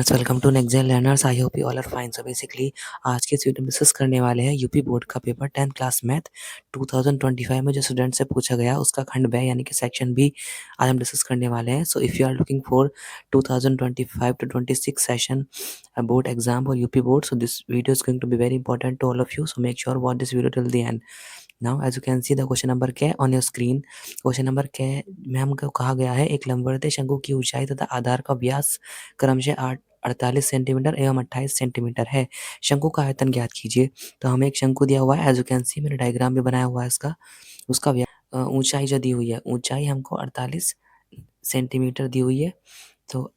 Learners, welcome to next learners. I hope you all are fine. So basically आज के इस video में discuss करने वाले हैं यूपी बोर्ड का पेपर 10th क्लास मैथ 2025 में जो स्टूडेंट से पूछा गया उसका खंड ब यानी कि सेक्शन बी आज हम डिस्कस करने वाले हैं। So if you are looking for 2025 to 26 session board exam और UP board, so this video is going to be very important to all of you, so make sure watch this video till the end. Now as you can see the question number k on your screen, question number k में हमको कहा गया है एक लंबवर्तीय शंकु की ऊंचाई तथा आधार का व्यास क्रमशः 48 सेंटीमीटर एवं 28 सेंटीमीटर है। शंकु का आयतन ज्ञात कीजिए। तो हमें एक शंकु दिया हुआ है, एज यू कैन सी मैंने डायग्राम भी बनाया हुआ है इसका। उसका ऊंचाई जो दी हुई है, ऊंचाई हमको 48 सेंटीमीटर दी हुई है, तो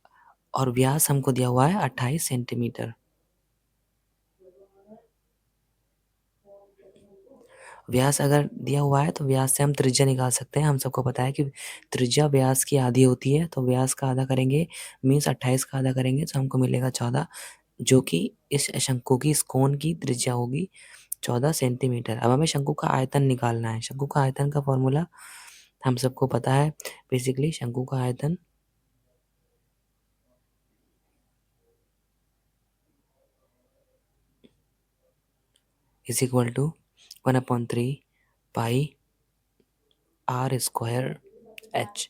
और व्यास हमको दिया हुआ है 28 सेंटीमीटर। व्यास अगर दिया हुआ है तो व्यास से हम त्रिज्या निकाल सकते हैं। हम सबको पता है कि त्रिज्या व्यास की आधी होती है, तो व्यास का आधा करेंगे मीन्स 28 का आधा करेंगे तो हमको मिलेगा 14, जो कि इस शंकु की, इस कोण की त्रिज्या होगी 14 सेंटीमीटर। अब हमें शंकु का आयतन निकालना है। शंकु का आयतन का फॉर्मूला हम सबको पता है। बेसिकली शंकु का आयतन is equal to 1/3 pi r square h.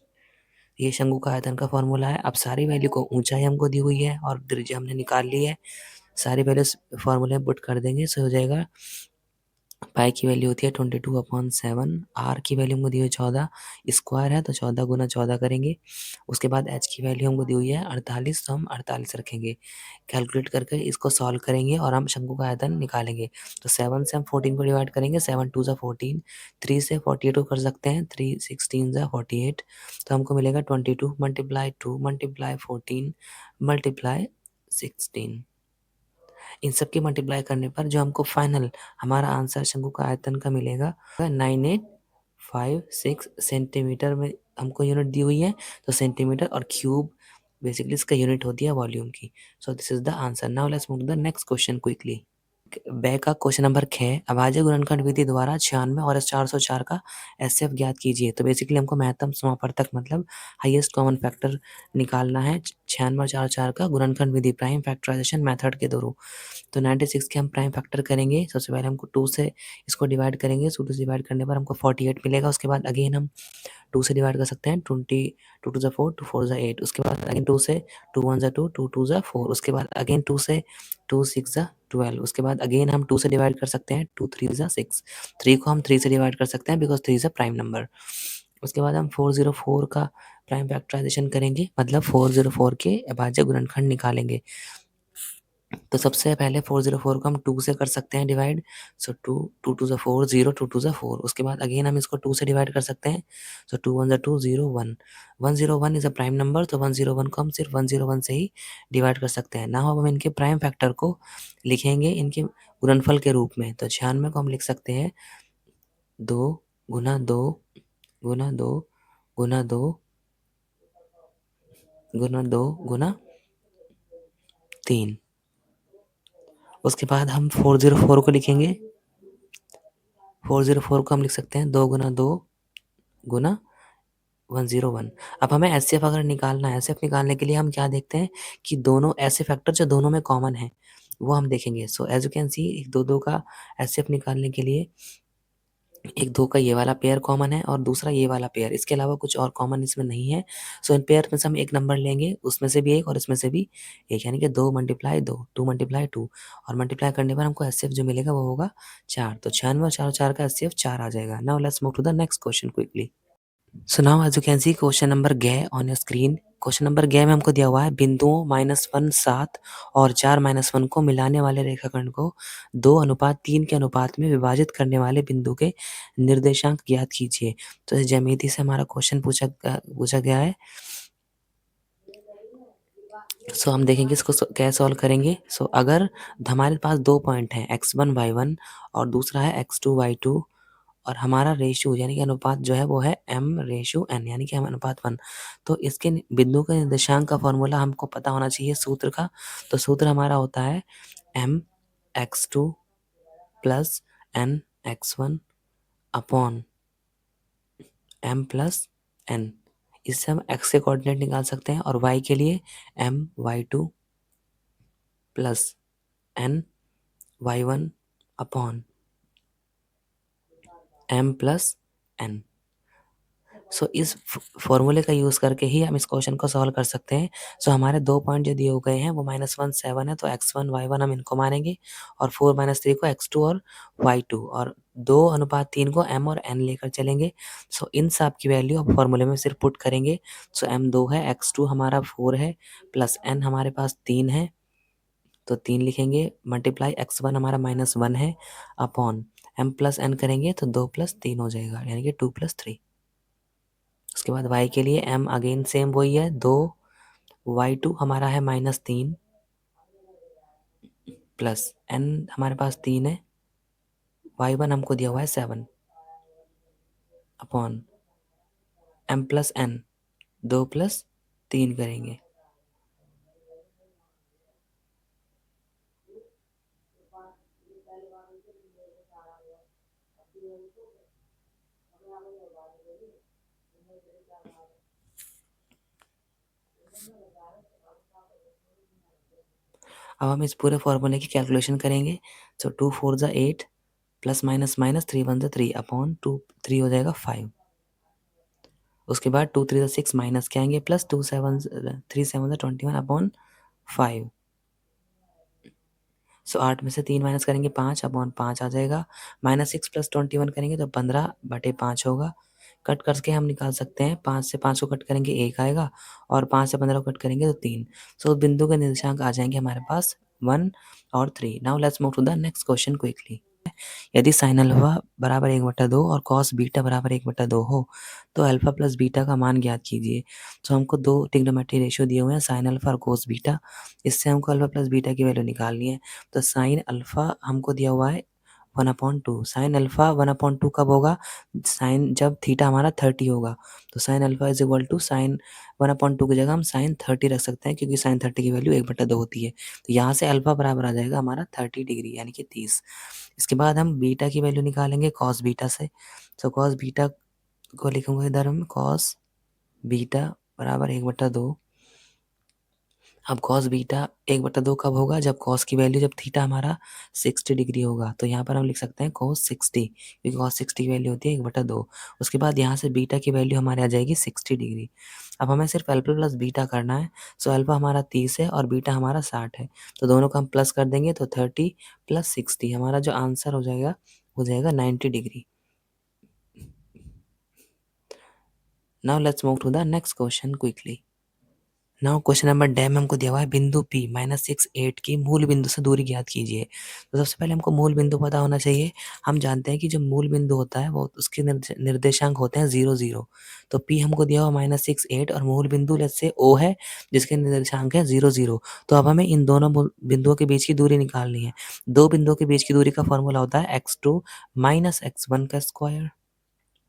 ये शंकु का आयतन का फॉर्मूला है। अब सारी वैल्यू को, ऊंचाई हमको दी हुई है और त्रिज्या हमने निकाल ली है, सारी वैल्यूज फॉर्मूले में पुट कर देंगे। सो हो जाएगा पाई की वैल्यू होती है 22/7, आर की वैल्यू हमको दी हुई है 14, स्क्वायर है तो 14 गुना 14 करेंगे। उसके बाद एच की वैल्यू हमको दी हुई है 48, तो हम 48 रखेंगे। कैलकुलेट करके इसको सॉल्व करेंगे और हम शंकु का आयतन निकालेंगे। तो 7 से हम 14 को डिवाइड करेंगे, 7 2 ज़ा 14, 3 से 48 को कर सकते हैं, 3 16 ज़ा 48, तो हमको मिलेगा 22 मल्टीप्लाई 2 मल्टीप्लाई 14 मल्टीप्लाई 16। इन सब की मल्टीप्लाई करने पर जो हमको फाइनल हमारा आंसर शंकु का आयतन का मिलेगा 9856 सेंटीमीटर में हमको यूनिट दी हुई है। तो सेंटीमीटर और क्यूब बेसिकली इसका यूनिट होती है वॉल्यूम की। So this is the answer. Now let's move to the next question quickly. ब का क्वेश्चन नंबर 6, अभाज्य गुणनखंड विधि द्वारा 96 और 404 का एसएफ ज्ञात कीजिए। तो बेसिकली हमको महत्तम समापवर्तक मतलब हाईएस्ट कॉमन फैक्टर निकालना है 96 और 404 का गुणनखंड विधि प्राइम फैक्टराइजेशन मेथड के थ्रू। तो 96 के हम प्राइम फैक्टर करेंगे। सबसे पहले हमको 2 से इसको डिवाइड करेंगे, 2 से डिवाइड करने पर हमको 48 मिलेगा। उसके बाद अगेन हम 2 से डिवाइड कर सकते हैं, 20 2 2 ज़ा 4 2 4 ज़ा 8। उसके बाद अगेन 2 से 2 1 ज़ा 2 2 2 ज़ा 4। उसके बाद अगेन 2 से 2 6 ज़ा 12। उसके बाद अगेन हम 2 से डिवाइड कर सकते हैं, 2 3 ज़ा 6। 3 को हम 3 से डिवाइड कर सकते हैं because 3 is a prime number. उसके बाद हम 404 का प्राइम फैक्टराइजेशन करेंगे, मतलब 404 के अभाज्य गुणनखंड निकालेंगे। तो सबसे पहले 404 को हम 2 से कर सकते हैं डिवाइड। सो 2 2 2 ज़ा 4 0 2 2 ज़ा 4। उसके बाद अगेन हम इसको 2 से डिवाइड कर सकते हैं। सो 2 1 ज़ा 2 0 1 101 इज अ प्राइम नंबर, तो 101 को हम सिर्फ 101 से ही डिवाइड कर सकते हैं। नाउ अब हम इनके प्राइम फैक्टर को लिखेंगे इनके गुणनफल के रूप में। तो 96 को हम लिख सकते हैं 2 गुना 2 गुना 2 गुना 2 गुना 2 गुना 3। उसके बाद हम 404 को लिखेंगे, 404 को हम लिख सकते हैं 2 गुना 2 गुना 101। अब हमें एचसीएफ अगर निकालना है, एचसीएफ निकालने के लिए हम क्या देखते हैं कि दोनों ऐसे फैक्टर जो दोनों में कॉमन है वो हम देखेंगे। So as you can see, एक 2 का एचसीएफ निकालने के लिए एक 2 का ये वाला पेयर कॉमन है और दूसरा ये वाला पेयर, इसके अलावा कुछ और कॉमन इसमें नहीं है। सो इन पेयर में से हम एक नंबर लेंगे, उसमें से भी एक और इसमें से भी एक, यानी कि 2 मल्टीप्लाई 2 2 मल्टीप्लाई 2, और मल्टीप्लाई करने पर हमको एचसीएफ जो मिलेगा वो होगा 4। तो 96 और 4 का एचसीएफ 4 आ जाएगा। Now let's move to the next question quickly. So now as you can see question number ग on your screen. Question number ग में हमको दिया हुआ है बिंदुओं -1 7 और 4 -1 को मिलाने वाले रेखाखंड को 2:3 के अनुपात में विभाजित करने वाले बिंदु के निर्देशांक ज्ञात कीजिए। तो इस ज्यामिति से हमारा क्वेश्चन पूछा गया है। सो हम देखेंगे इसको कैसे सॉल्व करेंगे। सो अगर हमारे पास 2 पॉइंट हैं x1 y1 और दूसरा है x2 y2, और हमारा रेशियो यानी कि अनुपात जो है वो है m/n, यानी कि m अनुपात 1। तो इसके बिंदु के निर्देशांक का फॉर्मूला हमको पता होना चाहिए सूत्र का। तो सूत्र हमारा होता है mx2 plus nx1 upon m plus n। इससे हम x के कोऑर्डिनेट निकाल सकते हैं और y के लिए my2 plus n y one upon m plus n. So इस फॉर्मूले का यूज़ करके ही हम इस क्वेश्चन को सॉल्व कर सकते हैं। सो हमारे 2 पॉइंट जो दिए हो गए हैं वो -1 7 है, तो x1 y1 हम इनको मानेंगे और 4 - 3 को x2 और y2 और 2:3 को m और n लेकर चलेंगे। सो इन सब की वैल्यू अब फॉर्मूले में सिर्फ पुट करेंगे। सो m 2 है, x2 हमारा 4 है, प्लस n हमारे पास 3 है, तो 3 लिखेंगे, मल्टीप्लाई x1 हमारा -1 है अपॉन m प्लस n करेंगे तो 2 + 3 हो जाएगा, यानी कि 2 + 3। उसके बाद y के लिए m अगेन सेम वही है 2, y2 हमारा है -3 प्लस n हमारे पास 3 है, y1 हमको दिया हुआ है 7 अपॉन m प्लस n 2 + 3 करेंगे। अब हम इस पूरे फॉर्मूले की कैलकुलेशन करेंगे। सो 2 4 ज़ा 8 प्लस माइनस माइनस 3 1 ज़ा 3 अपॉन 2 3 हो जाएगा 5। उसके बाद 2 3 ज़ा 6 माइनस के आएंगे प्लस 2 7 3 7 ज़ा 21 अपॉन 5। सो 8 में से 3 माइनस करेंगे 5 अपॉन 5 आ जाएगा, -6 + 21 करेंगे तो 15/5 होगा। कट करके हम निकाल सकते हैं, 5 से 5 को कट करेंगे 1 आएगा और 5 से 15 को कट करेंगे तो 3। सो बिंदु के निर्देशांक आ जाएंगे हमारे पास 1 और 3। Now let's move to the next question quickly. यदि साइन अल्फा बराबर 1/2 और कॉस बीटा बराबर 1/2 हो तो अल्फा प्लस बीटा का मान ज्ञात कीजिए। तो हमको 2 ट्रिग्नोमेट्री रेशियो दिए हुए हैं, साइन अल्फा और कोस बीटा। इससे हमको अल्फा प्लस बीटा की वैल्यू निकालनी है। तो साइन अल्फा हमको दिया हुआ है 1/2। साइन अल्फा 1/2 कब होगा? साइन जब थीटा हमारा 30 होगा। तो sine alpha is equal to sine 1/2 की जगह हम साइन 30 रख सकते हैं, क्योंकि साइन 30 की वैल्यू 1/2 होती है। तो यहाँ से अल्फा बराबर आ जाएगा हमारा 30 डिग्री, यानी कि 30। इसके बाद हम बीटा की वैल्यू निकालेंगे कॉस बीटा से। तो कॉस बीटा को लिखूंगा इधर हम, कॉस बीटा बराबर 1/2। अब कॉस बीटा 1/2 कब होगा? जब कॉस की वैल्यू, जब थीटा हमारा 60 डिग्री होगा। तो यहाँ पर हम लिख सकते हैं कॉस 60, क्योंकि कॉस 60 की वैल्यू होती है 1/2। उसके बाद यहाँ से बीटा की वैल्यू हमारे आ जाएगी 60 डिग्री। अब हमें सिर्फ अल्फा प्लस बीटा करना है। सो अल्फा हमारा 30 है और बीटा हमारा 60 है, तो दोनों को हम प्लस कर देंगे तो 30 + 60 हमारा जो आंसर हो जाएगा 90 degree. Now let's move to the next question quickly. Now question number डैम हमको दिया हुआ है, बिंदु P -6 8 की मूल बिंदु से दूरी ज्ञात कीजिए। तो सबसे पहले हमको मूल बिंदु पता होना चाहिए। हम जानते हैं कि जो मूल बिंदु होता है वो उसके निर्देशांक होते हैं 0 0। तो P हमको दिया हुआ -6 8 और मूल बिंदु लेट्स से O है, जिसके निर्देशांक है 0 0। तो अब हमें इन दोनों बिंदुओं के बीच की दूरी निकालनी है। दो बिंदुओं के बीच की दूरी का फॉर्मूला होता है x2 - x1 का स्क्वायर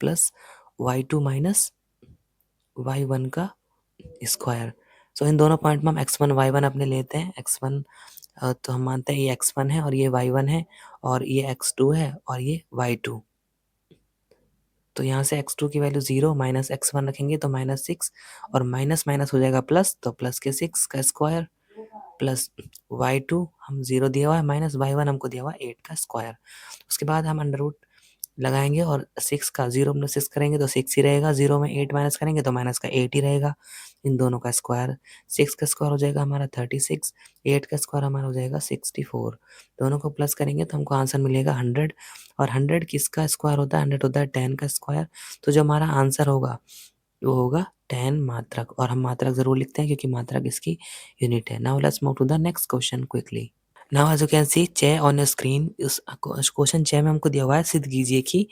प्लस y2 - y1 का स्क्वायर। सो इन दोनों पॉइंट में हम x1 y1 अपने लेते हैं। x1 तो हम मानते हैं ये x1 है और ये y1 है, और ये x2 है और ये y2। तो यहाँ से x2 की वैल्यू 0 माइनस x1 रखेंगे तो -6 और माइनस माइनस हो जाएगा प्लस, तो प्लस के 6 का स्क्वायर प्लस y2 हम 0 दिया हुआ है माइनस y1 हमको दिया हुआ है 8 का स्क्वायर। उसके बाद हम अंडर रूट लगाएंगे और 6 का 0 में 6 करेंगे तो 6 ही रहेगा, 0 में 8 माइनस करेंगे तो माइनस का 8 ही रहेगा। इन दोनों का स्क्वायर, 6 का स्क्वायर हो जाएगा हमारा 36, 8 का स्क्वायर हमारा हो जाएगा 64। दोनों को प्लस करेंगे तो हमको आंसर मिलेगा 100। और 100 किसका स्क्वायर होता है? 100 होता है 10 का स्क्वायर। तो जो हमारा आंसर होगा वो होगा 10 मात्रक, और हम मात्रक ज़रूर लिखते हैं क्योंकि मात्रक इसकी यूनिट है। Now let's move to the next question quickly. Now as you can see चे ऑन योर स्क्रीन, इस क्वेश्चन चे में हमको दिया हुआ है, सिद्ध कीजिए कि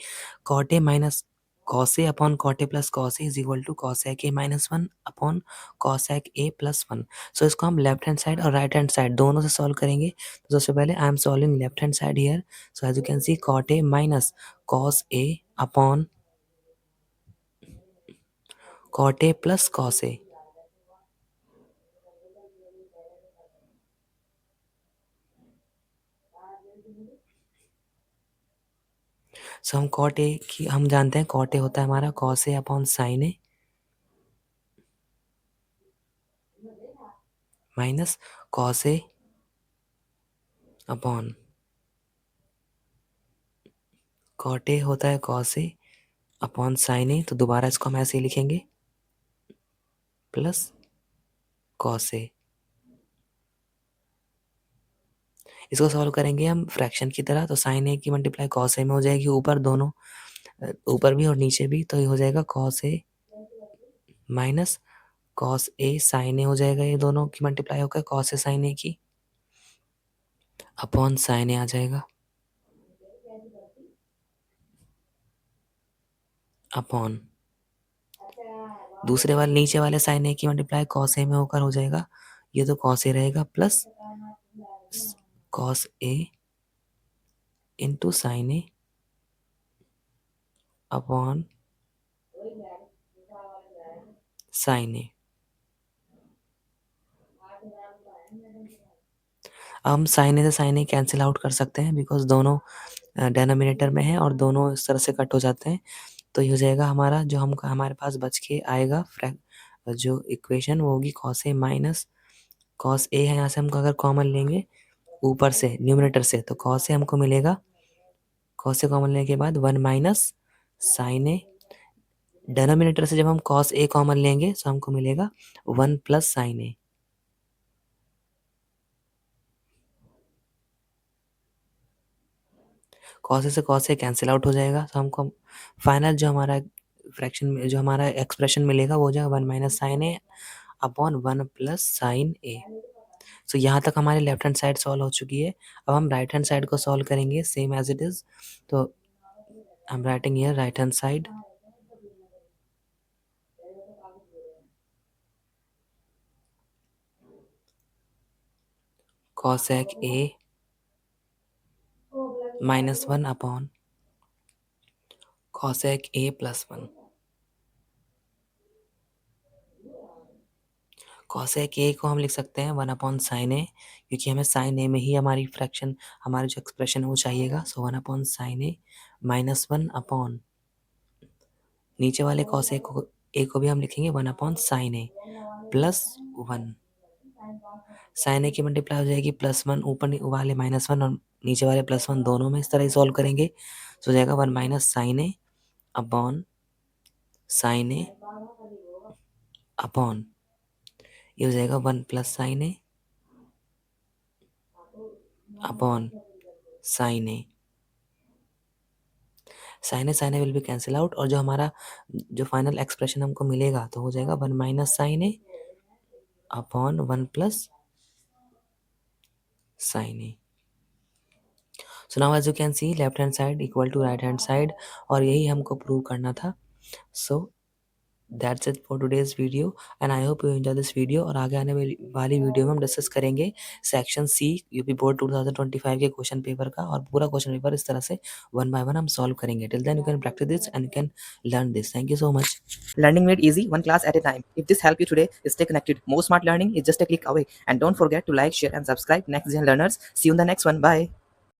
cot a minus cos a upon cot a plus cos a is equal to cosec a -1 upon cosec a +1। So इसको हम लेफ्ट हैंड साइड और राइट हैंड साइड दोनों से सॉल्व करेंगे। तो सबसे पहले आई am solving left hand side here. So as you can see cot a minus cos a upon cot a plus cos a. सो हम कॉट ए की हम जानते हैं कॉट ए होता है हमारा cos a upon sine a minus cos a upon cot a होता है cos a upon sine a, तो दोबारा इसको हम ऐसे ही लिखेंगे प्लस कॉस ए। इसको सॉल्व करेंगे हम फ्रैक्शन की तरह, तो साइन ए की मल्टीप्लाई कॉस ए में हो जाएगी, ऊपर दोनों, ऊपर भी और नीचे भी, तो ये हो जाएगा cos A minus cos A sine ए हो जाएगा, ये दोनों की मल्टीप्लाई होकर कॉस ए साइन ए की अपॉन साइन ए आ जाएगा अपॉन दूसरे वाले नीचे वाले साइन ए की मल्टीप्लाई कॉस ए में होकर हो जाएगा, ये तो कॉस ए रहेगा plus cos A into sine a upon sine ए। हम साइन ए से साइन ए कैंसिल आउट कर सकते हैं बिकॉज दोनों डेनोमिनेटर में है और दोनों इस तरह से कट हो जाते हैं, तो ये हो जाएगा हमारा जो हम हमारे पास बच के आएगा जो इक्वेशन वो होगी कॉस ए माइनस कॉस ए है, यहाँ से हमको अगर कॉमन लेंगे ऊपर से न्यूमरेटर से, तो कॉस ए हमको मिलेगा, कॉस से कॉमन लेने के बाद 1 माइनस साइन ए, डेनोमिनेटर से जब हम कॉस ए कॉमन लेंगे तो हमको मिलेगा 1 plus sine A. Cos A से कॉस ए कैंसिल आउट हो जाएगा, तो हमको फाइनल जो हमारा फ्रैक्शन में जो हमारा एक्सप्रेशन मिलेगा वो हो जाएगा 1 minus sine a upon 1 plus sine a. सो यहाँ तक हमारी लेफ्ट हैंड साइड सॉल्व हो चुकी है। अब हम राइट हैंड साइड को सॉल्व करेंगे सेम एज इट इज, तो I am writing here right hand side cosec a minus 1 upon cosec a plus 1। cosec a को हम लिख सकते हैं 1 अपॉन साइन ए, क्योंकि हमें साइन ए में ही हमारी फ्रैक्शन हमारी जो एक्सप्रेशन है वो चाहिएगा, सो 1 upon sine a minus 1 upon नीचे वाले cos a को भी हम लिखेंगे 1 अपॉन साइन ए प्लस 1। साइन ए की मल्टीप्लाई हो जाएगी प्लस 1, ऊपर वाले माइनस 1 और नीचे वाले प्लस 1 दोनों में इस तरह ही सॉल्व करेंगे, तो हो जाएगा 1 minus sine a upon sine a upon ये हो जाएगा 1 plus sine a upon sine a. Sine a will be cancel out, और जो हमारा जो फाइनल एक्सप्रेशन हमको मिलेगा तो हो जाएगा 1 minus sine a upon 1 plus sine a. So now as you can see left hand side equal to right hand side, और यही हमको प्रूव करना था। So that's it for today's video and I hope you enjoy this video. और आगे आने वाली video में हम डिस्कस करेंगे सेक्शन सी यूपी बोर्ड 2025 के क्वेश्चन पेपर का, और पूरा क्वेश्चन पेपर इस तरह से वन बाय वन हम सॉल्व करेंगे। Till then you can practice this and you can learn this. Thank you so much. Learning made easy, one class at a time. If this helped you today, stay connected. More smart learning is just a click away. And don't forget to like, share, and subscribe. Next Gen Learners. See you in the next one. Bye.